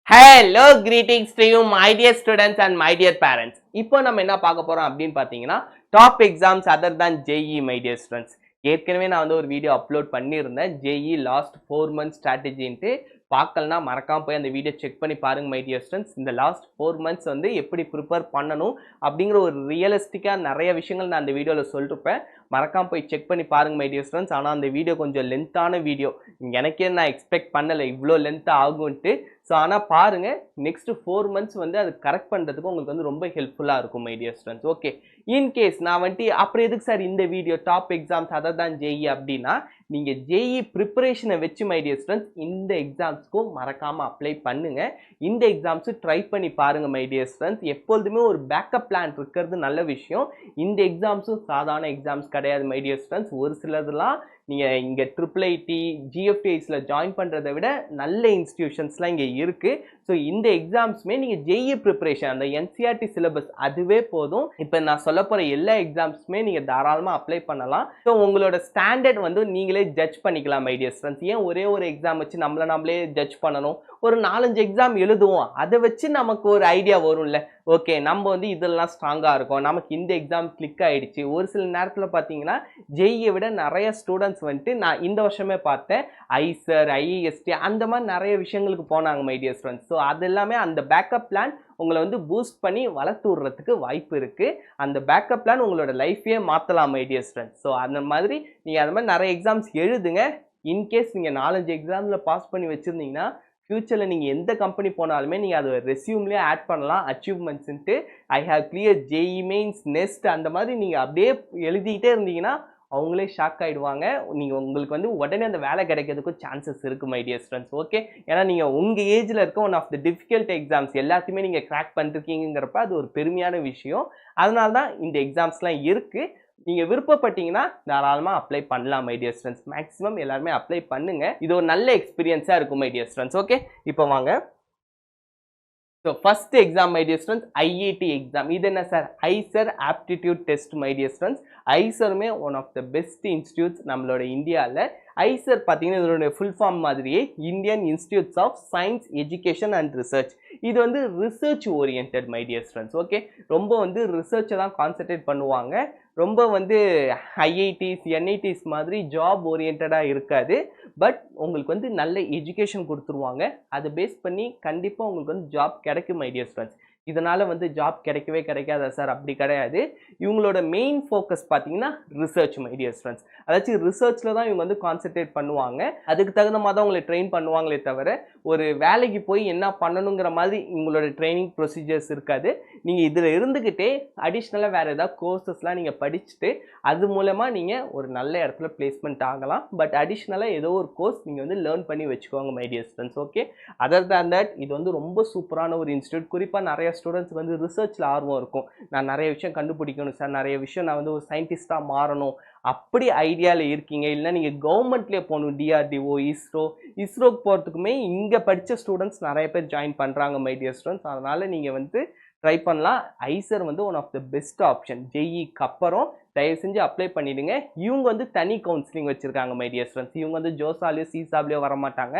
Hello, greetings to you, my dear students and my dear parents. இப்போ நம்ம என்ன பார்க்க போறோம் அப்படின்னு பார்த்தீங்கன்னா டாப் எக்ஸாம்ஸ் அதர் தான் ஜேஇ மை டியர் ஸ்டூடெண்ட்ஸ். ஏற்கனவே நான் வந்து ஒரு வீடியோ அப்லோட் பண்ணியிருந்தேன் ஜேஇ லாஸ்ட் 4 months ஸ்ட்ராட்டஜின்ட்டு. பார்க்கலனா மறக்காம போய் அந்த வீடியோ செக் பண்ணி பாருங்க மை டியர் ஸ்டூடெண்ட்ஸ். இந்த லாஸ்ட் 4 months வந்து எப்படி ப்ரிப்பேர் பண்ணணும் அப்படிங்கிற ஒரு ரியலிஸ்டிக்காக நிறைய விஷயங்கள் நான் அந்த வீடியோவில் சொல்லிருப்பேன். மறக்காம போய் செக் பண்ணி பாருங்க மை டியர் ஸ்டூடெண்ட்ஸ். ஆனால் அந்த வீடியோ கொஞ்சம் லென்த்தான வீடியோ, எனக்கே நான் எக்ஸ்பெக்ட் பண்ணலை இவ்வளோ லென்த்தாக ஆகும்ன்ட்டு. ஸோ ஆனால் பாருங்கள், நெக்ஸ்ட் 4 months வந்து அது கரெக்ட் பண்ணுறதுக்கு உங்களுக்கு வந்து ரொம்ப ஹெல்ப்ஃபுல்லாக இருக்கும் my dear students. Okay, in case நான் வந்துட்டு அப்புறம் எதுக்கு சார் இந்த வீடியோ டாப் எக்ஸாம்ஸ் அதை தான் ஜேஇ அப்படின்னா, நீங்கள் ஜேஇ ப்ரிப்பரேஷனை வச்சு மை டியர் ஸ்டூடெண்ட்ஸ் இந்த எக்ஸாம்ஸ்க்கும் மறக்காமல் அப்ளை பண்ணுங்கள். இந்த எக்ஸாம்ஸு ட்ரை பண்ணி பாருங்கள் மை டியர் ஸ்டூடெண்ட்ஸ். எப்பொழுதுமே ஒரு பேக்கப் பிளான் இருக்கிறது நல்ல விஷயம். இந்த எக்ஸாம்ஸும் சாதாரண எக்ஸாம்ஸ் கிடையாது மை டியர் ஸ்டூடெண்ட்ஸ். ஒரு சிலதுலாம் நீங்கள் இங்கே IIIT GFTIஸில் ஜாயின் பண்ணுறதை விட நல்ல இன்ஸ்டிடியூஷன்ஸ்லாம் இங்கே இருக்குது. ஸோ இந்த எக்ஸாம்ஸுமே நீங்கள் ஜேஇ ப்ரிப்பரேஷன் அந்த என்சிஆர்டி சிலபஸ் அதுவே போதும். இப்போ நான் சொல்ல போகிற எல்லா எக்ஸாம்ஸுமே நீங்கள் தாராளமாக அப்ளை பண்ணலாம். ஸோ உங்களோட ஸ்டாண்டர்ட் வந்து நீங்களே ஜட்ஜ் பண்ணிக்கலாம் மை டியர் ஸ்டூடெண்ட்ஸ். ஏன் ஒரே ஒரு எக்ஸாம் வச்சு நம்மளே ஜட்ஜ் பண்ணணும்? ஒரு 4-5 எக்ஸாம் எழுதுவோம், அதை வச்சு நமக்கு ஒரு ஐடியா வரும்ல. ஓகே, நம்ம வந்து இதெல்லாம் ஸ்ட்ராங்காக இருக்கும், நமக்கு இந்த எக்ஸாம் கிளிக் ஆகிடுச்சு. ஒரு சில நேரத்தில் பார்த்தீங்கன்னா ஜேஇயை விட நிறைய ஸ்டூடெண்ட்ஸ் வந்துட்டு நான் இந்த வருஷமே பார்த்தேன் ஐசர் ஐஏஎஸ்டி அந்த மாதிரி நிறைய விஷயங்களுக்கு போனாங்க மை டியர் ஸ்டூடெண்ட்ஸ். ஸோ அது எல்லாமே அந்த பேக்கப் பிளான் உங்களை வந்து பூஸ்ட் பண்ணி வளர்த்து விடுறதுக்கு வாய்ப்பு இருக்குது. அந்த பேக்கப் பிளான் உங்களோட லைஃபையே மாற்றலாம் மை டியர் ஸ்டூடெண்ட்ஸ். ஸோ அந்த மாதிரி நீங்கள் அந்த மாதிரி நிறைய எக்ஸாம்ஸ் எழுதுங்க. இன்கேஸ் நீங்கள் 4-5 எக்ஸாமில் பாஸ் பண்ணி வச்சுருந்தீங்கன்னா ஃப்யூச்சரில் நீங்கள் எந்த கம்பெனி போனாலுமே நீங்கள் அதை ரெஸ்யூம்லேயே ஆட் பண்ணலாம் அச்சீவ்மெண்ட்ஸுன்ட்டு. I have clear JEE mains next அந்த மாதிரி நீங்கள் அப்படியே எழுதிக்கிட்டே இருந்தீங்கன்னா அவங்களே ஷாக் ஆகிடுவாங்க. நீங்கள் உங்களுக்கு வந்து உடனே அந்த வேலை கிடைக்கிறதுக்கும் சான்சஸ் இருக்குது மை டியர் ஸ்டூடெண்ட்ஸ். ஓகே, ஏன்னா நீங்கள் உங்கள் ஏஜில் இருக்க one of the difficult exams எல்லாத்தையுமே நீங்கள் கிராக் பண்ணிருக்கீங்கிறப்ப அது ஒரு பெருமையான விஷயம். அதனால தான் இந்த எக்ஸாம்ஸ்லாம் இருக்குது. நீங்கள் விருப்பப்பட்டீங்கன்னா தாராளமாக அப்ளை பண்ணலாம் மை டியர் ஸ்டூடெண்ட்ஸ். மேக்ஸிமம் எல்லாருமே அப்ளை பண்ணுங்க. இது ஒரு நல்ல எக்ஸ்பீரியன்ஸாக இருக்கும் மை டியர் ஸ்டூடெண்ட்ஸ். ஓகே, இப்போ வாங்க. So first exam my dear students IIT exam. இது என்ன சார்? IISER aptitude test my dear students. ஐசருமே one of the best institutes நம்மளோட இந்தியாவில். ஐசர் பார்த்தீங்கன்னா இதனுடைய ஃபுல் ஃபார்ம் மாதிரியே Indian institutes of science education and research. இது வந்து research orient my dear students. Okay, ரொம்ப வந்து ரிசர்ச்சை தான் கான்சென்ட்ரேட் பண்ணுவாங்க. ரொம்ப வந்து ஐஐடிஸ் என்ஐடிஸ் மாதிரி ஜாப் ஓரியன்டாக இருக்காது. பட் உங்களுக்கு வந்து நல்ல எஜுகேஷன் கொடுத்துருவாங்க. அதை பேஸ் பண்ணி கண்டிப்பாக உங்களுக்கு வந்து ஜாப் கிடைக்கும் மை டியர் ஸ்டூடெண்ட்ஸ். இதனால் வந்து ஜாப் கிடைக்கவே கிடைக்காதா சார்? அப்படி கிடையாது. இவங்களோட மெயின் ஃபோக்கஸ் பார்த்தீங்கன்னா ரிசர்ச் மை டியர் ஸ்டூடெண்ட்ஸ். அதாச்சும் ரிசர்ச்சில் தான் இவங்க வந்து கான்சென்ட்ரேட் பண்ணுவாங்க. அதுக்கு தகுந்த மாதிரி தான் உங்களை ட்ரெயின் பண்ணுவாங்களே தவிர ஒரு வேலைக்கு போய் என்ன பண்ணணுங்கிற மாதிரி உங்களோட ட்ரைனிங் ப்ரொசீஜர்ஸ் இருக்காது. நீங்கள் இதில் இருந்துக்கிட்டே அடிஷ்னலாக வேறு ஏதாவது கோர்சஸ்லாம் நீங்கள் படிச்சுட்டு அது மூலமாக நீங்கள் ஒரு நல்ல இடத்துல பிளேஸ்மெண்ட் ஆகலாம். பட் அடிஷ்னலாக ஏதோ ஒரு கோர்ஸ் நீங்கள் வந்து லேர்ன் பண்ணி வச்சுக்கோங்க my dear students. Okay, other than that இது வந்து ரொம்ப சூப்பரான ஒரு இன்ஸ்டியூட். குறிப்பாக நிறைய ஸ்டூடெண்ட்ஸ் வந்து ரிசர்ச்சில் ஆர்வம் இருக்கும். நான் நிறைய விஷயம் கண்டுபிடிக்கணும் சார், நிறைய விஷயம் நான் வந்து ஒரு சயின்டிஸ்டாக மாறணும் அப்படி ஐடியாவில் இருக்கீங்க. இல்லை நீங்கள் கவர்மெண்ட்லேயே போகணும், டிஆர்டிஓ இஸ்ரோக்கு போகிறதுக்குமே இங்கே படித்த ஸ்டூடெண்ட்ஸ் நிறைய பேர் ஜாயின் பண்ணுறாங்க மை டியர் ஸ்டூடெண்ட்ஸ். அதனால் நீங்கள் வந்து ட்ரை பண்ணலாம். ஐசர் வந்து one of the best option. ஜேஇக்கு அப்புறம் தயவு செஞ்சு அப்ளை பண்ணிவிடுங்க. இவங்க வந்து தனி கவுன்சிலிங் வச்சுருக்காங்க மை டியர் ஸ்டூடெண்ட்ஸ். இவங்க வந்து ஜோசாலையோ சிசாப்லையோ வரமாட்டாங்க.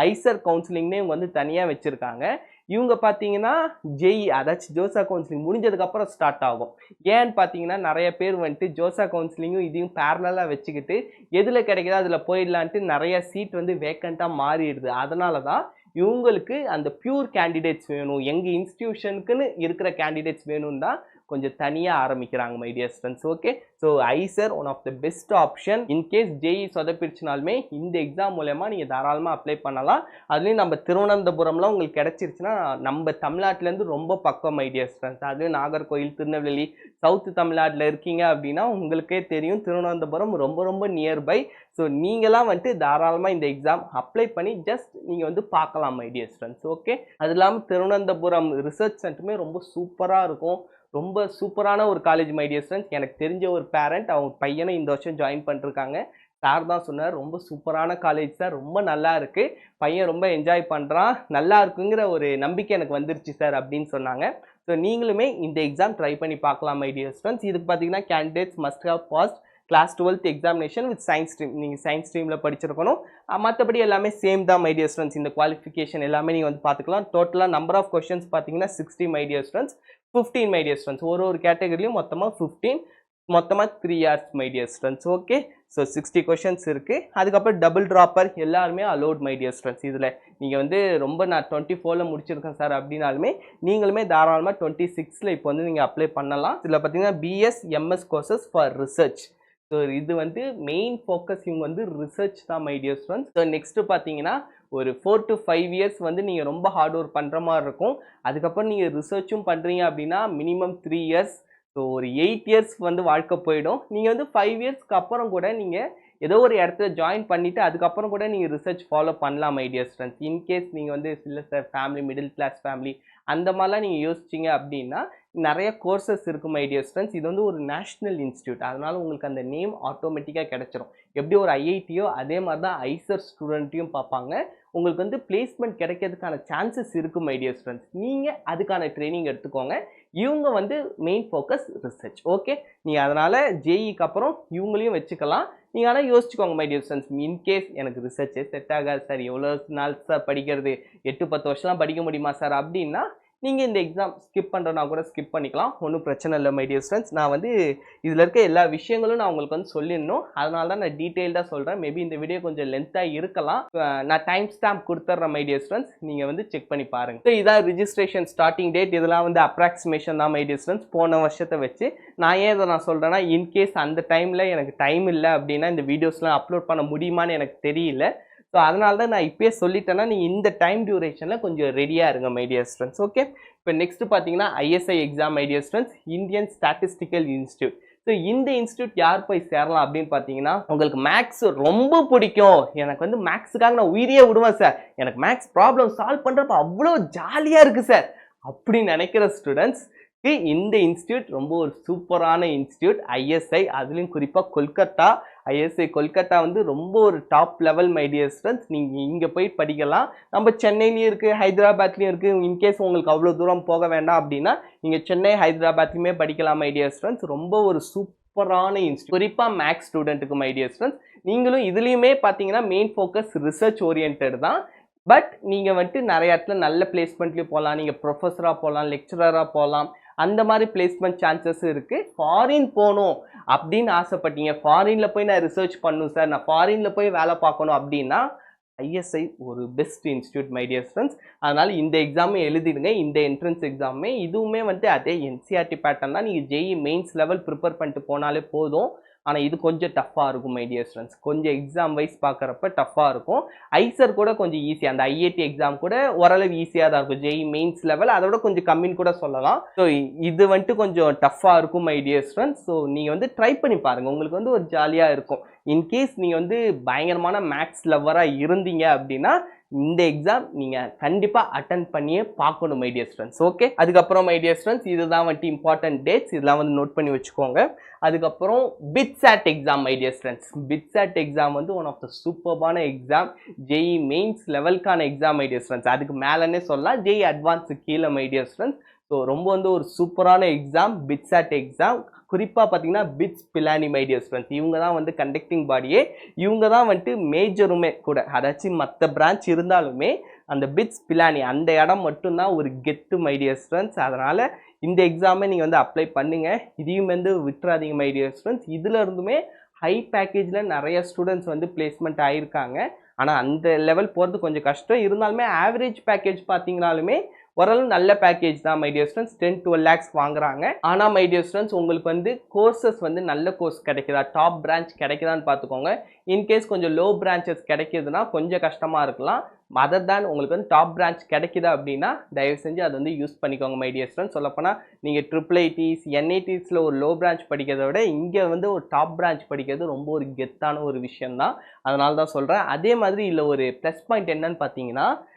ஐசர் கவுன்சிலிங்னே இவங்க வந்து தனியாக வச்சுருக்காங்க. இவங்க பார்த்தீங்கன்னா ஜேஇ அதாச்சும் ஜோசா கவுன்சிலிங் முடிஞ்சதுக்கப்புறம் ஸ்டார்ட் ஆகும். ஏன்னு பார்த்தீங்கன்னா நிறைய பேர் வந்துட்டு ஜோசா கவுன்சிலிங்கும் இதையும் பேரலாக வச்சுக்கிட்டு எதில் கிடைக்குதோ அதில் போயிடலான்ட்டு நிறைய சீட் வந்து வேக்கண்ட்டாக மாறிடுது. அதனால தான் இவங்களுக்கு அந்த பியூர் கேண்டிடேட்ஸ் வேணும், எங்கள் இன்ஸ்டிடியூஷனுக்குன்னு இருக்கிற கேண்டிடேட்ஸ் வேணும்னு தான் கொஞ்சம் தனியாக ஆரம்பிக்கிறாங்க my dear students. Okay, so IISER one of the best option. In case JEE சொதப்பிடுச்சுனாலுமே இந்த எக்ஸாம் மூலமா நீங்கள் தாராளமாக அப்ளை பண்ணலாம். அதுலேயும் நம்ம திருவனந்தபுரம்லாம் உங்களுக்கு கிடைச்சிருச்சுன்னா நம்ம தமிழ்நாட்டிலேருந்து ரொம்ப பக்கம் மை டியர் ஸ்டூடெண்ட்ஸ். அதுவும் நாகர்கோயில் திருநெல்வேலி சவுத் தமிழ்நாட்டில் இருக்கீங்க அப்படின்னா உங்களுக்கே தெரியும் திருவனந்தபுரம் ரொம்ப ரொம்ப நியர்பை. ஸோ நீங்களாம் வந்துட்டு தாராளமாக இந்த எக்ஸாம் அப்ளை பண்ணி ஜஸ்ட் நீங்கள் வந்து பார்க்கலாம் மை டியர் ஸ்டூடெண்ட்ஸ். ஓகே, அது இல்லாமல் திருவனந்தபுரம் ரிசர்ச் சென்டருமே ரொம்ப சூப்பராக இருக்கும். ரொம்ப சூப்பரான ஒரு காலேஜ் மை டியர் ஸ்டூடெண்ட்ஸ். எனக்கு தெரிஞ்ச ஒரு பேரண்ட் அவங்க பையனை இந்த வருஷம் ஜாயின் பண்ணிருக்காங்க. சார் தான் சொன்னார், ரொம்ப சூப்பரான காலேஜ் சார், ரொம்ப நல்லா இருக்குது, பையன் ரொம்ப என்ஜாய் பண்ணுறான், நல்லா இருக்குங்கிற ஒரு நம்பிக்கை எனக்கு வந்துருச்சு சார் அப்படின்னு சொன்னாங்க. ஸோ நீங்களுமே இந்த எக்ஸாம் ட்ரை பண்ணி பார்க்கலாம் மை டியர் ஸ்டூடெண்ட்ஸ். இதுக்கு பார்த்தீங்கன்னா candidates must have passed class 12th examination with science stream. நீங்கள் சயின்ஸ் ஸ்ட்ரீமில் படிச்சிருக்கணும். மற்றபடி எல்லாமே சேம் தான் மை டியர் ஸ்டூடெண்ட்ஸ். இந்த குவாலிஃபிகேஷன் எல்லாமே நீங்கள் வந்து பார்த்துக்கலாம். டோட்டலாக நம்பர் ஆஃப் கொஸ்டின்ஸ் பார்த்தீங்கன்னா 60 my dear students, 15 my dear students. ஒரு கேட்டகரியிலையும் மொத்தமாக 15, மொத்தமாக 3 years my dear students. Okay, so 60 questions இருக்குது. அதுக்கப்புறம் டபுள் ட்ராப்பர் எல்லாருமே அலோட் மை டியர் ஸ்டூடெண்ட்ஸ். இதில் நீங்கள் வந்து ரொம்ப நான் 24ல் முடிச்சிருக்கேன் சார் அப்படின்னாலுமே நீங்களுமே தாராளமாக 26ல் இப்போ வந்து நீங்கள் அப்ளை பண்ணலாம். இதில் பார்த்தீங்கன்னா PS MS courses for research. So இது வந்து மெயின் ஃபோக்கஸ் இவங்க வந்து ரிசர்ச் தான் my dear students. So next பார்த்தீங்கன்னா ஒரு 4 to 5 years வந்து நீங்கள் ரொம்ப ஹார்ட் ஒர்க் பண்ணுற மாதிரி இருக்கும். அதுக்கப்புறம் நீங்கள் ரிசர்ச்சும் பண்ணுறீங்க அப்படின்னா மினிமம் 3 years. ஸோ ஒரு 8 years வந்து வாழ்க்கை போயிடும். நீங்கள் வந்து 5 yearsக்கு அப்புறம் கூட நீங்கள் ஏதோ ஒரு இடத்துல ஜாயின் பண்ணிவிட்டு அதுக்கப்புறம் கூட நீங்கள் ரிசர்ச் ஃபாலோ பண்ணலாம் மை டியர் ஸ்டூடெண்ட்ஸ். இன்கேஸ் நீங்கள் வந்து சில sir family middle class family அந்த மாதிரிலாம் நீங்கள் யோசிச்சிங்க அப்படின்னா நிறைய கோர்சஸ் இருக்குது மை டியர் ஸ்டூடெண்ட்ஸ். இது வந்து ஒரு நேஷ்னல் இன்ஸ்டியூட், அதனால் உங்களுக்கு அந்த நேம் ஆட்டோமேட்டிக்காக கிடைச்சிரும். எப்படி ஒரு ஐஐடியோ அதே மாதிரி தான் ஐசர் ஸ்டூடெண்ட்டையும் பார்ப்பாங்க. உங்களுக்கு வந்து பிளேஸ்மெண்ட் கிடைக்கிறதுக்கான சான்சஸ் இருக்குது மை டியர் ஸ்டூடெண்ட்ஸ். நீங்கள் அதுக்கான ட்ரைனிங் எடுத்துக்கோங்க. இவங்க வந்து மெயின் ஃபோக்கஸ் ரிசர்ச். ஓகே, நீங்கள் அதனால் ஜேஇக்கு அப்புறம் இவங்களையும் வச்சுக்கலாம். நீங்கள் ஆனால் யோசிச்சுக்கோங்க மை டியர் ஸ்டூடெண்ட்ஸ், இன்கேஸ் எனக்கு ரிசர்ச்சே செட் ஆகாது சார், எவ்வளோ நாள் சார் படிக்கிறது, 8-10 வருஷம்லாம் படிக்க முடியுமா சார் அப்படின்னா நீங்கள் இந்த எக்ஸாம் ஸ்கிப் பண்ணுறனா கூட ஸ்கிப் பண்ணிக்கலாம். ஒன்றும் பிரச்சனை இல்லை மை டியர் ஸ்டூடெண்ட்ஸ். நான் வந்து இதில் இருக்க எல்லா விஷயங்களும் நான் உங்களுக்கு வந்து சொல்லிடணும். அதனால தான் நான் டீட்டெயில்டாக சொல்கிறேன். மேபி இந்த வீடியோ கொஞ்சம் லென்த்தாக இருக்கலாம். நான் டைம் ஸ்டாம்ப் கொடுத்துட்றேன் மை டியர் ஸ்டூடெண்ட்ஸ், நீங்கள் வந்து செக் பண்ணி பாருங்கள். ஸோ இதான் ரிஜிஸ்ட்ரேஷன் ஸ்டார்டிங் டேட். இதெல்லாம் வந்து அப்ராக்சிமேஷன் தான் மை டியர் ஸ்டூடெண்ட்ஸ், போன வருஷத்தை வச்சு. நான் ஏன் இதை நான் சொல்கிறேன்னா இன்கேஸ் அந்த டைமில் எனக்கு டைம் இல்லை அப்படின்னா இந்த வீடியோஸ்லாம் அப்லோட் பண்ண முடியுமான்னு எனக்கு தெரியல. ஸோ அதனால தான் நான் இப்போயே சொல்லிட்டேன்னா நீங்கள் இந்த டைம் டியூரேஷனில் கொஞ்சம் ரெடியாக இருங்க மை டியர் ஸ்டூடெண்ட்ஸ். ஓகே, இப்போ நெக்ஸ்ட் பார்த்தீங்கன்னா ISI exam my dear students, Indian statistical institute. So இந்த இன்ஸ்டியூட் யார் போய் சேரலாம் அப்படின்னு பார்த்தீங்கன்னா, உங்களுக்கு மேக்ஸ் ரொம்ப பிடிக்கும், எனக்கு வந்து மேக்ஸுக்காக நான் உயிரியே விடுவேன் சார், எனக்கு மேக்ஸ் ப்ராப்ளம் சால்வ் பண்ணுறப்ப அவ்வளோ ஜாலியாக இருக்குது சார் அப்படின்னு நினைக்கிற ஸ்டூடெண்ட்ஸ் இந்த இன்ஸ்டியூட் ரொம்ப ஒரு சூப்பரான இன்ஸ்டியூட். ஐஎஸ்ஐ, அதுலேயும் குறிப்பாக கொல்கத்தா ஐஎஸ்ஐ கொல்கத்தா வந்து ரொம்ப ஒரு top level my dear students. நீங்கள் இங்கே போய் படிக்கலாம். நம்ம சென்னையிலையும் இருக்குது, ஹைதராபாத்லேயும் இருக்குது. இன்கேஸ் உங்களுக்கு அவ்வளோ தூரம் போக வேண்டாம் அப்படின்னா நீங்கள் சென்னை ஹைதராபாத்லையுமே படிக்கலாம் மை டியர் ஸ்டூடெண்ட்ஸ். ரொம்ப ஒரு சூப்பரான இன்ஸ்டியூட், குறிப்பாக மேக்ஸ் ஸ்டூடெண்ட்டுக்கு மை டியர் ஸ்டூடெண்ட்ஸ். நீங்களும் இதுலேயுமே பார்த்தீங்கன்னா மெயின் ஃபோக்கஸ் ரிசர்ச் ஓரியன்ட் தான். பட் நீங்கள் வந்துட்டு நிறைய இடத்துல நல்ல பிளேஸ்மெண்ட்லேயும் போகலாம். நீங்கள் ப்ரொஃபஸராக போகலாம், லெக்சரராக போகலாம். அந்த மாதிரி பிளேஸ்மெண்ட் சான்சஸ் இருக்குது. ஃபாரின் போகணும் அப்படின்னு ஆசைப்பட்டீங்க, ஃபாரினில் போய் நான் ரிசர்ச் பண்ணணும் சார், நான் ஃபாரினில் போய் வேலை பார்க்கணும் அப்படின்னா ஐஎஸ்ஐ ஒரு best institute my dear students. அதனால் இந்த எக்ஸாமே எழுதிடுங்க, இந்த என்ட்ரன்ஸ் எக்ஸாமே. இதுவுமே வந்து அதே என்சிஆர்டி பேட்டர்ன் தான். நீங்கள் ஜேஇ மெயின்ஸ் லெவல் ப்ரிப்பேர் பண்ணிட்டு போனாலே போதும். ஆனால் இது கொஞ்சம் டஃப்பாக இருக்கும் மை டியர் ஸ்டூடெண்ட்ஸ். கொஞ்சம் எக்ஸாம் வைஸ் பார்க்குறப்ப டஃப்பாக இருக்கும். ஐசர் கூட கொஞ்சம் ஈஸி, அந்த ஐஐடி எக்ஸாம் கூட ஓரளவு ஈஸியாக தான் இருக்கும். ஜேஇ மெயின்ஸ் லெவல் அதோட கொஞ்சம் கம்மின்னு கூட சொல்லலாம். ஸோ இது வந்துட்டு கொஞ்சம் டஃப்பாக இருக்கும் மை டியர் ஸ்டூடெண்ட்ஸ். ஸோ நீங்கள் வந்து ட்ரை பண்ணி பாருங்கள், உங்களுக்கு வந்து ஒரு ஜாலியாக இருக்கும். இன்கேஸ் நீங்கள் வந்து பயங்கரமான மேக்ஸ் லவ்வராக இருந்தீங்க அப்படின்னா இந்த எக்ஸாம் நீங்கள் கண்டிப்பாக அட்டன் பண்ணியே பார்க்கணும் மை டியர் ஸ்டூடெண்ட்ஸ். ஓகே, அதுக்கப்புறம் மை டியர் ஸ்டூடெண்ட்ஸ் இதுதான் வந்துட்டு இம்பார்ட்டன்ட் டேட்ஸ், இதெல்லாம் வந்து நோட் பண்ணி வச்சுக்கோங்க. அதுக்கப்புறம் BITSAT exam my dear students. BITSAT exam வந்து ஒன் ஆஃப் த சூப்பர்பான எக்ஸாம். ஜேஇ மெயின்ஸ் லெவலுக்கான எக்ஸாம் மை டியர் ஸ்டூடெண்ட்ஸ். அதுக்கு மேலேனே சொல்லலாம், ஜேஇ அட்வான்ஸு கீழே மை டியர் ஸ்டூடெண்ட்ஸ். ஸோ ரொம்ப வந்து ஒரு சூப்பரான எக்ஸாம் பிட்சாட் எக்ஸாம். குறிப்பாக பார்த்தீங்கன்னா BITS Pilani my dear students, இவங்க தான் வந்து கண்டக்டிங் பாடியே, இவங்க தான் வந்துட்டு மேஜருமே கூட. அதாச்சும் மற்ற பிரான்ச் இருந்தாலுமே அந்த பிட்ஸ் பிலானி அந்த இடம் மட்டும்தான் ஒரு கெத்து மை டியர் ஸ்டூடெண்ட்ஸ். அதனால் இந்த எக்ஸாமை நீங்கள் வந்து அப்ளை பண்ணுங்கள், இதையும் வந்து விட்டுறாதீங்க மை டியர் ஸ்டூடெண்ட்ஸ். இதில் இருந்துமே ஹை பேக்கேஜில் நிறைய ஸ்டூடெண்ட்ஸ் வந்து பிளேஸ்மெண்ட் ஆகியிருக்காங்க. ஆனால் அந்த லெவல் போகிறது கொஞ்சம் கஷ்டம். இருந்தாலுமே ஆவரேஜ் பேக்கேஜ் பார்த்தீங்கனாலுமே ஓரளவு நல்ல பேக்கேஜ் தான் மை டியர் ஸ்டூடெண்ட்ஸ். 10-12 lakhs வாங்குறாங்க. ஆனால் மை டியர் ஸ்டூடெண்ட்ஸ் உங்களுக்கு வந்து கோர்சஸ் வந்து நல்ல கோர்ஸ் கிடைக்குதா, டாப் பிரான்ச் கிடைக்குதான்னு பார்த்துக்கோங்க. இன்கேஸ் கொஞ்சம் லோ பிரான்ச்சஸ் கிடைக்கிதுன்னா கொஞ்சம் கஷ்டமாக இருக்கலாம். அதர் தான் உங்களுக்கு வந்து டாப் பிரான்ச் கிடைக்குதா அப்படின்னா தயவு செஞ்சு அதை வந்து யூஸ் பண்ணிக்கோங்க மை டியர் ஸ்டூடெண்ட்ஸ். சொல்லப்போனால் நீங்கள் IIITs NITஸில் ஒரு லோ பிரான்ச் படிக்கிறத விட இங்கே வந்து ஒரு டாப் பிரான்ச் படிக்கிறது ரொம்ப ஒரு கெத்தான ஒரு விஷயம்தான். அதனால தான் சொல்கிறேன். அதே மாதிரி இல்லை ஒரு ப்ளஸ் பாயிண்ட் என்னன்னு பார்த்தீங்கன்னா,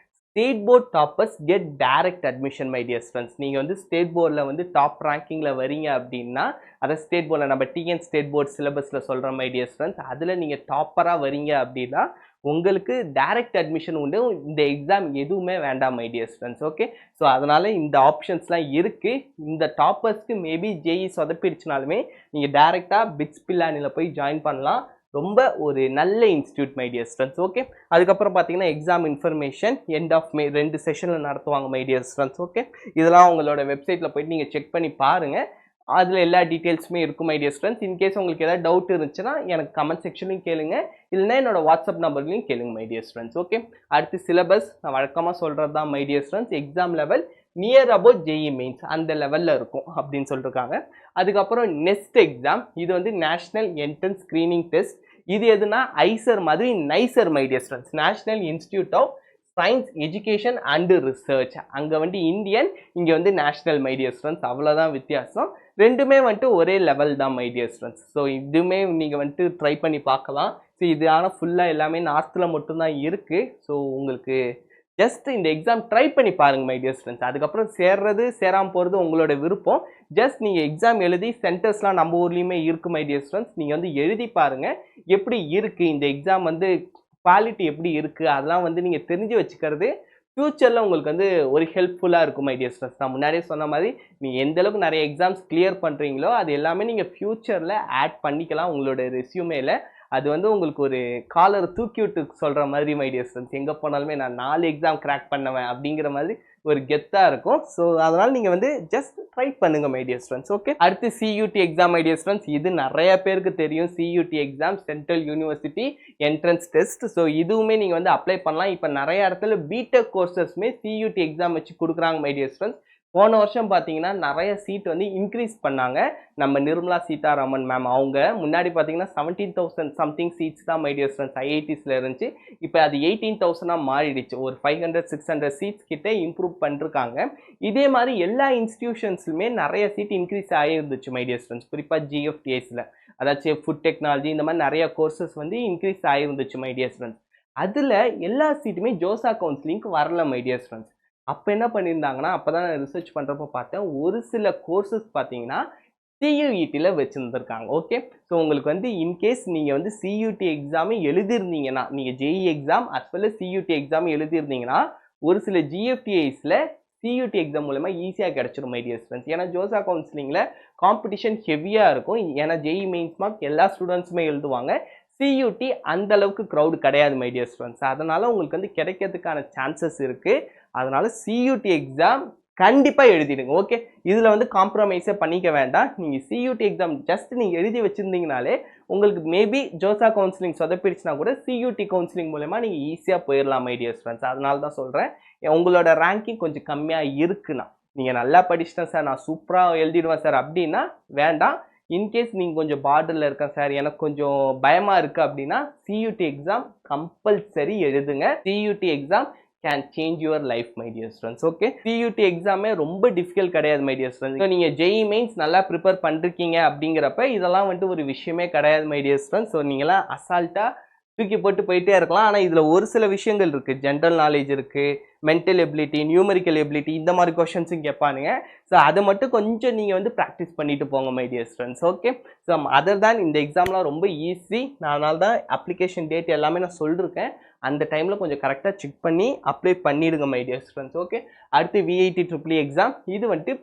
state board toppers get direct admission my dear students. நீங்கள் வந்து ஸ்டேட் போர்டில் வந்து டாப் ரேங்கிங்கில் வரீங்க அப்படின்னா, அதை ஸ்டேட் போர்டில் நம்ம டிஎன் ஸ்டேட் போர்ட் சிலபஸில் சொல்கிற மை டியர் ஸ்டூடெண்ட்ஸ், அதில் நீங்கள் டாப்பராக வரீங்க அப்படின்னா உங்களுக்கு டைரக்ட் அட்மிஷன் உண்டு. இந்த எக்ஸாம் எதுவுமே வேண்டாம் my dear students. Okay. So அதனால இந்த ஆப்ஷன்ஸ்லாம் இருக்கு. இந்த டாப்பர்ஸ்க்கு மேபி ஜேஇ சொதப்பிடுச்சுனாலுமே நீங்கள் டைரெக்டாக பிட்ஸ் பில்லானியில் போய் ஜாயின் பண்ணலாம். ரொம்ப ஒரு நல்ல institute my dear students. Okay. அதுக்கப்புறம் பார்த்தீங்கன்னா exam information end of May 2 செஷனில் நடத்துவாங்க மை டியர் ஸ்டூடெண்ட்ஸ். ஓகே. இதெல்லாம் உங்களோட வெப்சைட்டில் போயிட்டு நீங்கள் செக் பண்ணி பாருங்கள். அதில் எல்லா டீட்டெயில்ஸுமே இருக்கும் மை டியர் ஸ்டூடெண்ட்ஸ். இன்கேஸ் உங்களுக்கு ஏதாவது டவுட் இருந்துச்சுன்னா எனக்கு கமெண்ட் செக்ஷன்லையும் கேளுங்க, இல்லைன்னா என்னோட வாட்ஸ்அப் நம்பர்லையும் கேளுங்க மை டியர் ஸ்டூடெண்ட்ஸ். ஓகே. அடுத்து சிலபஸ் நான் வழக்கமாக சொல்கிறது தான் my dear students. Exam level near about JE mains அந்த லெவலில் இருக்கும் அப்படின்னு சொல்லியிருக்காங்க. அதுக்கப்புறம் நெக்ஸ்ட் எக்ஸாம் இது வந்து நேஷ்னல் என்ட்ரன்ஸ் ஸ்க்ரீனிங் டெஸ்ட். இது எதுனா ஐசர் மாதிரி NISER my dear students. National institute of science education and research. அங்கே வந்து இந்தியன், இங்கே வந்து நேஷ்னல் மை டியர் ஸ்டூடெண்ட்ஸ். அவ்வளோதான் வித்தியாசம். ரெண்டுமே வந்துட்டு ஒரே லெவல் தான் மை டியர் ஸ்டூடெண்ட்ஸ். ஸோ இதுவுமே நீங்கள் வந்துட்டு ட்ரை பண்ணி பார்க்கலாம். ஸோ இது ஆனால் ஃபுல்லாக எல்லாமே நார்த்தில் மட்டும்தான் இருக்குது. ஸோ உங்களுக்கு ஜஸ்ட் இந்த எக்ஸாம் ட்ரை பண்ணி பாருங்கள் மை டியர் ஸ்டூடெண்ட்ஸ். அதுக்கப்புறம் சேர்றது சேராமல் போகிறது உங்களோட விருப்பம். ஜஸ்ட் நீங்கள் எக்ஸாம் எழுதி சென்டர்ஸ்லாம் நம்ம ஊர்லேயுமே இருக்குது மை டியர் ஸ்டூடெண்ட்ஸ். நீங்கள் வந்து எழுதி பாருங்கள் எப்படி இருக்குது இந்த எக்ஸாம் வந்து குவாலிட்டி எப்படி இருக்குது அதெல்லாம் வந்து நீங்கள் தெரிஞ்சு வச்சுக்கிறது ஃப்யூச்சரில் உங்களுக்கு வந்து ஒரு ஹெல்ப்ஃபுல்லாக இருக்கும் மை டியர் ஸ்டூடெண்ட்ஸ். நான் முன்னாடியே சொன்ன மாதிரி நீங்கள் எந்த அளவுக்கு நிறைய எக்ஸாம்ஸ் கிளியர் பண்ணுறீங்களோ அது எல்லாமே நீங்கள் ஃப்யூச்சரில் ஆட் பண்ணிக்கலாம் உங்களோட ரெஸ்யூமேல. அது வந்து உங்களுக்கு ஒரு காலரை தூக்கி விட்டு சொல்கிற மாதிரி மை டியர் ஸ்டூடெண்ட்ஸ். எங்கே போனாலுமே நான் 4 எக்ஸாம் கிராக் பண்ணுவேன் அப்படிங்கிற மாதிரி ஒரு கெத்தாக இருக்கும். ஸோ அதனால் நீங்கள் வந்து ஜஸ்ட் ட்ரை பண்ணுங்கள் மை டியர் ஸ்டூடெண்ட்ஸ். ஓகே. அடுத்து CUET exam my dear students. இது நிறைய பேருக்கு தெரியும். CUET exam central university entrance test. So இதுவுமே நீங்கள் வந்து அப்ளை பண்ணலாம். இப்போ நிறைய இடத்துல பிடெக் கோர்சஸ்மே சியூடி எக்ஸாம் வச்சு கொடுக்குறாங்க மை டியர் ஸ்டூடெண்ட்ஸ். போன வருஷம் பார்த்தீங்கன்னா நிறைய சீட் வந்து இன்க்ரீஸ் பண்ணாங்க. நம்ம நிர்மலா சீதாராமன் மேம் அவங்க முன்னாடி பார்த்தீங்கன்னா 17,000 சம்திங் சீட்ஸ் தான் மை டியர் ஸ்டூடெண்ட்ஸ் ஐஐடிஸில் இருந்துச்சு. இப்போ அது 18,000 மாறிடுச்சு. ஒரு 500-600 சீட்ஸ் கிட்டே இம்ப்ரூவ் பண்ணிருக்காங்க. இதே மாதிரி எல்லா இன்ஸ்டிடியூஷன்ஸ்லுமே நிறைய சீட் இன்க்ரீஸ் ஆகிருந்துச்சு மை டியர் ஸ்டூடெண்ட்ஸ். குறிப்பாக ஜிஎஃப்டிஎஸில் அதாச்சும் ஃபுட் டெக்னாலஜி இந்த மாதிரி நிறைய கோர்சஸ் வந்து இன்க்ரீஸ் ஆகிருந்துச்சு மை டியர் ஸ்டூடெண்ட்ஸ். அதில் எல்லா சீட்டுமே ஜோசா கவுன்சிலிங்க்கு வரல மை டியர் ஸ்டூடெண்ட்ஸ். அப்போ என்ன பண்ணியிருந்தாங்கன்னா அப்போ தான் நான் ரிசர்ச் பண்ணுறப்போ பார்த்தேன் ஒரு சில கோர்சஸ் பார்த்தீங்கன்னா சியூஇடியில் வச்சுருந்துருக்காங்க. ஓகே. ஸோ உங்களுக்கு வந்து இன்கேஸ் நீங்கள் வந்து சியூடி எக்ஸாமே எழுதிருந்தீங்கன்னா நீங்கள் JEE exam as well as CUET exam எழுதிருந்தீங்கன்னா ஒரு சில ஜிஎஃப்டிஐஸில் சியூடி எக்ஸாம் மூலமாக ஈஸியாக கிடச்சிடும் மை டியர் ஸ்டூடெண்ட்ஸ். ஏன்னா ஜோசா கவுன்சிலிங்கில் காம்படிஷன் ஹெவியாக இருக்கும். ஏன்னா ஜேஇ மெயின்ஸ் மார்க் எல்லா ஸ்டூடெண்ட்ஸுமே எழுதுவாங்க. சியூடி அந்த அளவுக்கு க்ரௌடு கிடையாது மை டியர் ஸ்டூடெண்ட்ஸ். அதனால் உங்களுக்கு வந்து கிடைக்கிறதுக்கான சான்சஸ் இருக்குது. அதனால் சியூடி எக்ஸாம் கண்டிப்பாக எழுதிடுங்க. ஓகே. இதில் வந்து காம்ப்ரமைஸே பண்ணிக்க வேண்டாம். நீங்கள் சியூடி எக்ஸாம் ஜஸ்ட் நீங்கள் எழுதி வச்சுருந்தீங்கனாலே உங்களுக்கு மேபி ஜோசா கவுன்சிலிங் சொதப்பிடுச்சுனா கூட சியூடி கவுன்சிலிங் மூலமா நீங்கள் ஈஸியாக போயிடலாம் மை டியர் ஸ்டூடெண்ட்ஸ். அதனால தான் சொல்கிறேன். உங்களோட ரேங்கிங் கொஞ்சம் கம்மியாக இருக்குன்னா நீங்கள் நல்லா படிச்சிட்டேன் சார் நான் சூப்பராக எழுதிடுவேன் சார் அப்படின்னா வேண்டாம். இன்கேஸ் நீங்கள் கொஞ்சம் பார்டரில் இருக்கேன் சார் எனக்கு கொஞ்சம் பயமாக இருக்குது அப்படின்னா சியூடி எக்ஸாம் கம்பல்சரி எழுதுங்க. CUET exam can change your life my dear students. Okay. CUET எக்ஸாமே ரொம்ப டிஃபிகல்ட் கிடையாது மை டியர் ஸ்டூடெண்ட்ஸ். ஸோ நீங்கள் ஜேஇ மெயின்ஸ் நல்லா ப்ரிப்பேர் பண்ணிருக்கீங்க அப்படிங்கிறப்ப இதெல்லாம் வந்துட்டு ஒரு விஷயமே கிடையாது மை டியர் ஸ்டூடெண்ட்ஸ். ஸோ நீங்களாம் அசால்ட்டாக தூக்கி போட்டு போயிட்டே இருக்கலாம். ஆனால் இதில் ஒரு சில விஷயங்கள் இருக்குது. ஜென்ரல் நாலேஜ் இருக்குது, மென்டல் எபிலிட்டி, நியூமரிக்கல் எபிலிட்டி இந்த மாதிரி கொஷின்ஸும் கேட்பானுங்க. ஸோ அதை மட்டும் கொஞ்சம் நீங்கள் வந்து ப்ராக்டிஸ் பண்ணிட்டு போங்க my dear students. Okay. So other தான் இந்த எக்ஸாம்லாம் ரொம்ப ஈஸி. அதனால தான் அப்ளிகேஷன் டேட் எல்லாமே நான் சொல்லியிருக்கேன். அந்த டைமில் கொஞ்சம் கரெக்டாக செக் பண்ணி அப்ளை பண்ணிவிடுங்க மை டியர் ஸ்டூடெண்ட்ஸ். ஓகே. அடுத்து விஐடி எக்ஸாம் இது வந்துட்டு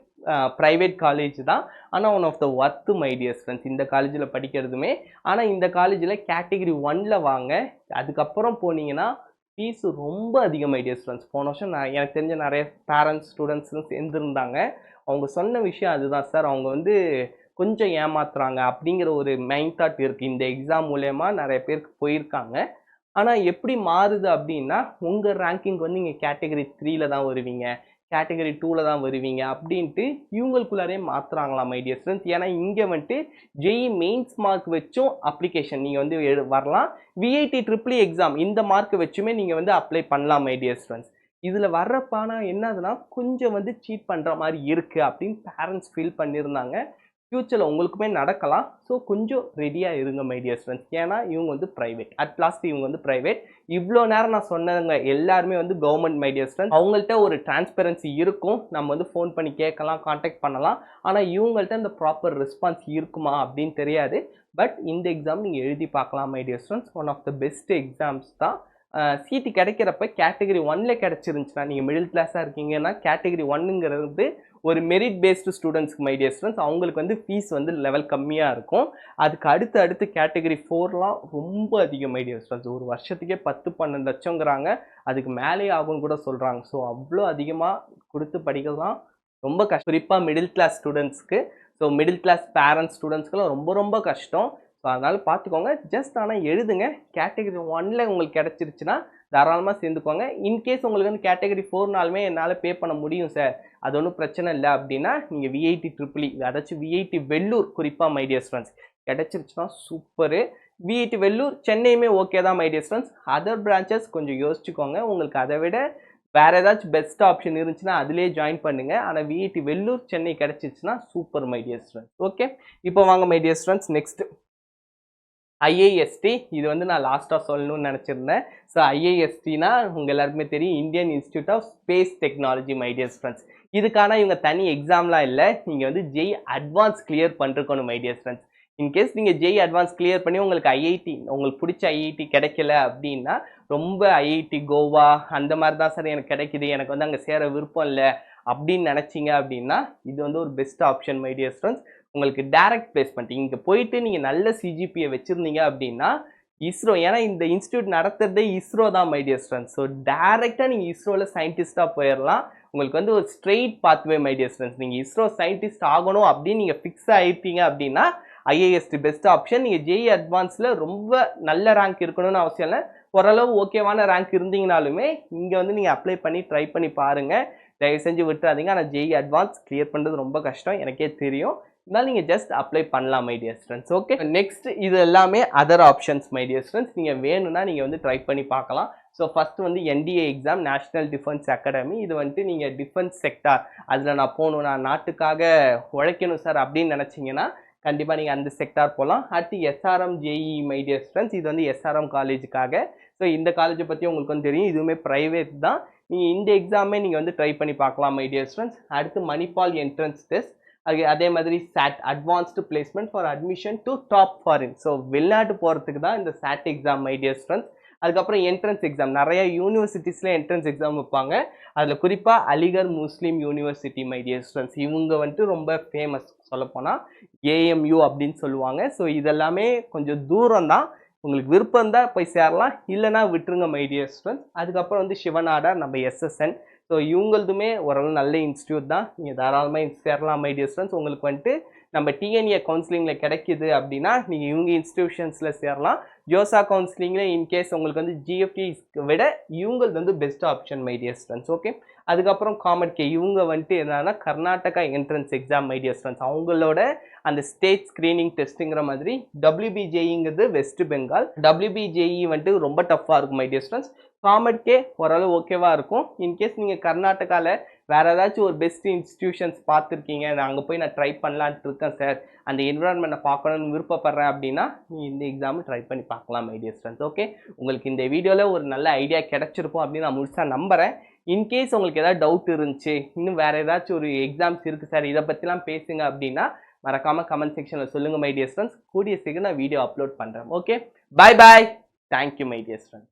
ப்ரைவேட் காலேஜ் தான். ஆனால் one of the worth my dear students இந்த காலேஜில் படிக்கிறதுமே. ஆனால் இந்த காலேஜில் கேட்டகிரி 1ல் வாங்க. அதுக்கப்புறம் போனீங்கன்னா ஃபீஸு ரொம்ப அதிகம் மை டியர் ஸ்டூடெண்ட்ஸ். போன வருஷம் எனக்கு தெரிஞ்ச நிறைய பேரண்ட்ஸ் ஸ்டூடெண்ட்ஸும் சேர்ந்துருந்தாங்க. அவங்க சொன்ன விஷயம் அதுதான் சார். அவங்க வந்து கொஞ்சம் ஏமாத்துறாங்க அப்படிங்கிற ஒரு மைண்ட் தாட் இருக்குது. இந்த எக்ஸாம் மூலயமா நிறைய பேருக்கு போயிருக்காங்க. ஆனால் எப்படி மாறுது அப்படின்னா உங்கள் ரேங்கிங் வந்து நீங்கள் கேட்டகரி 3ல் தான் வருவீங்க, கேட்டகரி 2ல் தான் வருவீங்க அப்படின்ட்டு இவங்களுக்குள்ளாரே மாற்றுறாங்களாம் மை டியர் ஸ்டூடெண்ட்ஸ். ஏன்னா இங்கே வந்துட்டு ஜேஇ மெயின்ஸ் மார்க் வச்சும் அப்ளிகேஷன் நீங்கள் வந்து வரலாம். விஐடி எக்ஸாம் இந்த மார்க் வச்சுமே நீங்கள் வந்து அப்ளை பண்ணலாம் மை டியர் ஸ்டூடெண்ட்ஸ். இதில் வர்றப்பானா என்னதுன்னா கொஞ்சம் வந்து சீட் பண்ணுற மாதிரி இருக்குது அப்படின்னு பேரண்ட்ஸ் ஃபீல் பண்ணியிருந்தாங்க. ஃப்யூச்சரில் உங்களுக்குமே நடக்கலாம். ஸோ கொஞ்சம் ரெடியாக இருங்க மை டியர் ஸ்டூடெண்ட்ஸ். ஏன்னா இவங்க வந்து ப்ரைவேட், அட் லாஸ்ட் இவங்க வந்து ப்ரைவேட். இவ்வளோ நேரம் நான் சொன்னதுங்க எல்லாருமே வந்து கவர்மெண்ட் மை டியர் ஸ்டூடெண்ட்ஸ். அவங்கள்ட்ட ஒரு டிரான்ஸ்பரன்சி இருக்கும். நம்ம வந்து ஃபோன் பண்ணி கேட்கலாம், காண்டாக்ட் பண்ணலாம். ஆனால் இவங்கள்ட்ட இந்த ப்ராப்பர் ரெஸ்பான்ஸ் இருக்குமா அப்படின்னு தெரியாது. பட் இந்த எக்ஸாம் நீங்கள் எழுதி பார்க்கலாம் my dear students. One of the best exams தான். சீட்டு கிடைக்கிறப்ப கேட்டகரி 1ல கிடைச்சிருந்துச்சுன்னா நீங்கள் மிடில் கிளாஸாக இருக்கீங்கன்னா கேட்டகரி 1ங்கிறது ஒரு மெரிட் பேஸ்டு ஸ்டூடெண்ட்ஸ்க்கு மை டியர் ஸ்டூடெண்ட்ஸ் அவங்களுக்கு வந்து ஃபீஸ் வந்து லெவல் கம்மியாக இருக்கும். அதுக்கு அடுத்து கேட்டகரி 4லாம் ரொம்ப அதிகம் மை டியர் ஸ்டூடெண்ட்ஸ். ஒரு வருஷத்துக்கே 10-12 லட்சங்கிறாங்க, அதுக்கு மேலே ஆகும்னு கூட சொல்கிறாங்க. ஸோ அவ்வளோ அதிகமாக கொடுத்து படிக்கலாம் ரொம்ப கஷ்டம், குறிப்பாக மிடில் கிளாஸ் ஸ்டூடெண்ட்ஸ்க்கு. ஸோ மிடில் கிளாஸ் பேரண்ட்ஸ் ஸ்டூடெண்ட்ஸ்க்குலாம் ரொம்ப ரொம்ப கஷ்டம். ஸோ அதனால் பார்த்துக்கோங்க. ஜஸ்ட் ஆனால் எழுதுங்க. கேட்டகரி 1ல உங்களுக்கு கிடச்சிருச்சுன்னா தாராளமாக சேர்ந்துக்கோங்க. இன்கேஸ் உங்களுக்கு வந்து கேட்டகரி 4நாலுமே என்னால் பே பண்ண முடியும் சார், அது ஒன்றும் பிரச்சனை இல்லை அப்படின்னா நீங்கள் விஐடி ட்ரிபிள் அதாச்சும் விஐடி வெள்ளூர் குறிப்பாக மை டியர் ஸ்டூடெண்ட்ஸ் கிடச்சிருச்சுன்னா சூப்பரு. விஐடி வெள்ளூர் சென்னையுமே ஓகே தான் my dear students. Other branches கொஞ்சம் யோசிச்சுக்கோங்க. உங்களுக்கு அதை விட வேறு ஏதாச்சும் பெஸ்ட் ஆப்ஷன் இருந்துச்சுன்னா அதிலே ஜாயின் பண்ணுங்கள். ஆனால் விஐடி வெள்ளூர் சென்னை கிடச்சிருச்சுன்னா super my dear students. Okay, இப்போ வாங்க my dear students next IIST. இது வந்து நான் லாஸ்ட்டாக சொல்லணும்னு நினச்சிருந்தேன். ஸோ ஐஐஎஸ்டினா உங்கள் எல்லாருக்குமே தெரியும், Indian institute of space technology my dear students. இதுக்கான இவங்க தனி எக்ஸாம்லாம் இல்லை, நீங்கள் வந்து ஜெய் அட்வான்ஸ் கிளியர் பண்ணிருக்கணும் மை டியர் ஸ்டூடெண்ட்ஸ். இன்கேஸ் நீங்கள் ஜெய் அட்வான்ஸ் கிளியர் பண்ணி உங்களுக்கு ஐஐடி உங்களுக்கு பிடிச்ச ஐஐடி கிடைக்கல அப்படின்னா, ரொம்ப ஐஐடி கோவா அந்த மாதிரி தான் சார் எனக்கு கிடைக்குது, எனக்கு வந்து அங்கே சேர விருப்பம் இல்லை அப்படின்னு நினச்சிங்க அப்படின்னா இது வந்து ஒரு best option my dear students. உங்களுக்கு டைரக்ட் பிளேஸ்மெண்ட் இங்கே போயிட்டு நீங்கள் நல்ல சிஜிபியை வச்சுருந்தீங்க அப்படின்னா இஸ்ரோ, ஏன்னா இந்த இன்ஸ்டியூட் நடத்துறதே இஸ்ரோ தான் மை டியர் ஸ்டூடெண்ட்ஸ். ஸோ டேரெக்டாக நீங்கள் இஸ்ரோவில் சயின்டிஸ்டாக போயிடலாம். உங்களுக்கு வந்து ஒரு straight pathway my dear students. நீங்கள் இஸ்ரோ சயின்டிஸ்ட் ஆகணும் அப்படின்னு நீங்கள் ஃபிக்ஸ் ஆகிட்டீங்க அப்படின்னா ஐஏஎஸ்டி பெஸ்ட் ஆப்ஷன். நீங்கள் ஜேஇ அட்வான்ஸில் ரொம்ப நல்ல ரேங்க் இருக்கணும்னு அவசியம் இல்லை, ஓரளவு ஓகேவான ரேங்க் இருந்தீங்கனாலுமே இங்கே வந்து நீங்கள் அப்ளை பண்ணி ட்ரை பண்ணி பாருங்கள். தயவு செஞ்சு விட்டுறாதீங்க. ஆனால் ஜேஇ அட்வான்ஸ் கிளியர் பண்ணுறது ரொம்ப கஷ்டம், எனக்கே தெரியும். இருந்தாலும் நீங்கள் ஜஸ்ட் அப்ளை பண்ணலாம் my dear students. Okay, next இது எல்லாமே other options my dear students. நீங்கள் வேணும்னா நீங்கள் வந்து ட்ரை பண்ணி பார்க்கலாம். ஸோ ஃபஸ்ட்டு வந்து NDA exam, national defence academy. இது வந்துட்டு நீங்கள் டிஃபென்ஸ் செக்டார் அதில் நான் போகணும், நான் நாட்டுக்காக உழைக்கணும் சார் அப்படின்னு நினச்சிங்கன்னா கண்டிப்பாக நீங்கள் அந்த செக்டார் போகலாம். அடுத்து SRM JEE my dear students. இது வந்து எஸ்ஆர்எம் காலேஜுக்காக. ஸோ இந்த காலேஜை பற்றி உங்களுக்கு வந்து தெரியும், இதுவுமே ப்ரைவேட் தான். நீங்கள் இந்த எக்ஸாமே நீங்கள் வந்து ட்ரை பண்ணி பார்க்கலாம் மை டியர் ஸ்டூடெண்ட்ஸ். அடுத்து மணிப்பால் என்ட்ரன்ஸ் டெஸ்ட், அதே மாதிரி SAT advanced placement for admission to top foreign. So வெளிநாட்டு போகிறதுக்கு தான் இந்த SAT exam my dear students. அதுக்கப்புறம் என்ட்ரன்ஸ் எக்ஸாம், நிறைய யூனிவர்சிட்டிஸில் என்ட்ரன்ஸ் எக்ஸாம் வைப்பாங்க. அதில் குறிப்பாக Aligarh Muslim university my dear students, இவங்க வந்துட்டு ரொம்ப ஃபேமஸ், சொல்லப்போனால் ஏஎம்யூ அப்படின்னு சொல்லுவாங்க. ஸோ இதெல்லாமே கொஞ்சம் தூரம் தான், உங்களுக்கு விருப்பம் தான் போய் சேரலாம், இல்லைனா விட்டுருங்க மை டியர் ஸ்டூடெண்ட்ஸ். அதுக்கப்புறம் வந்து சிவநாடா நம்ம எஸ்எஸ்என். ஸோ இவங்களதுமே ஓரளவு நல்ல இன்ஸ்டியூட் தான், நீங்கள் தாராளமாக சேரலாம் மை டியர் ஸ்டூடெண்ட்ஸ். உங்களுக்கு வந்துட்டு நம்ம டிஎன்ஏ கவுன்சிலிங்கில் கிடைக்கிது அப்படின்னா நீங்கள் இவங்க இன்ஸ்டியூஷன்ஸில் சேரலாம். ஜோசா கவுன்சிலிங்கில் இன்கேஸ் உங்களுக்கு வந்து ஜிஎஃப்டி விட இவங்களுக்கு வந்து best option my dear students. Okay, அதுக்கப்புறம் காமெட் கே, இவங்க வந்துட்டு என்னன்னா Karnataka entrance exam my dear students. அவங்களோட அந்த ஸ்டேட் ஸ்க்ரீனிங் டெஸ்ட்டுங்கிற மாதிரி WBJEங்கிறது வெஸ்ட் பெங்கால். WBJE வந்துட்டு ரொம்ப டஃப்பாக இருக்கும் my dear students. Comet K ஓரளவு ஓகேவாக இருக்கும். இன்கேஸ் நீங்கள் கர்நாடகாவில் வேறு ஏதாச்சும் ஒரு பெஸ்ட் இன்ஸ்டிடியூஷன்ஸ் பார்த்துருக்கீங்க, நான் அங்கே போய் நான் ட்ரை பண்ணலான்ட்டு இருக்கேன் சார், அந்த என்விரான்மெண்ட்டை பார்க்கணுன்னு விருப்பப்படுறேன் அப்படின்னா நீங்கள் இந்த எக்ஸாமும் ட்ரை பண்ணி பார்க்கலாம் மை டியர் ஸ்டூடெண்ட்ஸ். ஓகே, உங்களுக்கு இந்த வீடியோவில் ஒரு நல்ல ஐடியா கிடச்சிருக்கும் அப்படின்னு நான் முழுசாக நம்புகிறேன். இன்கேஸ் உங்களுக்கு ஏதாவது டவுட் இருந்துச்சு, இன்னும் வேறு ஏதாச்சும் ஒரு எக்ஸாம்ஸ் இருக்குது சார் இதை பற்றிலாம் பேசுங்க அப்படின்னா மறக்காமல் கமெண்ட் செக்ஷனில் சொல்லுங்கள் மை டியர் ஸ்டூடெண்ட்ஸ். கூடிய சீக்கிரம் நான் வீடியோ அப்லோட் பண்ணுறேன். Okay, bye bye, thank you my dear students.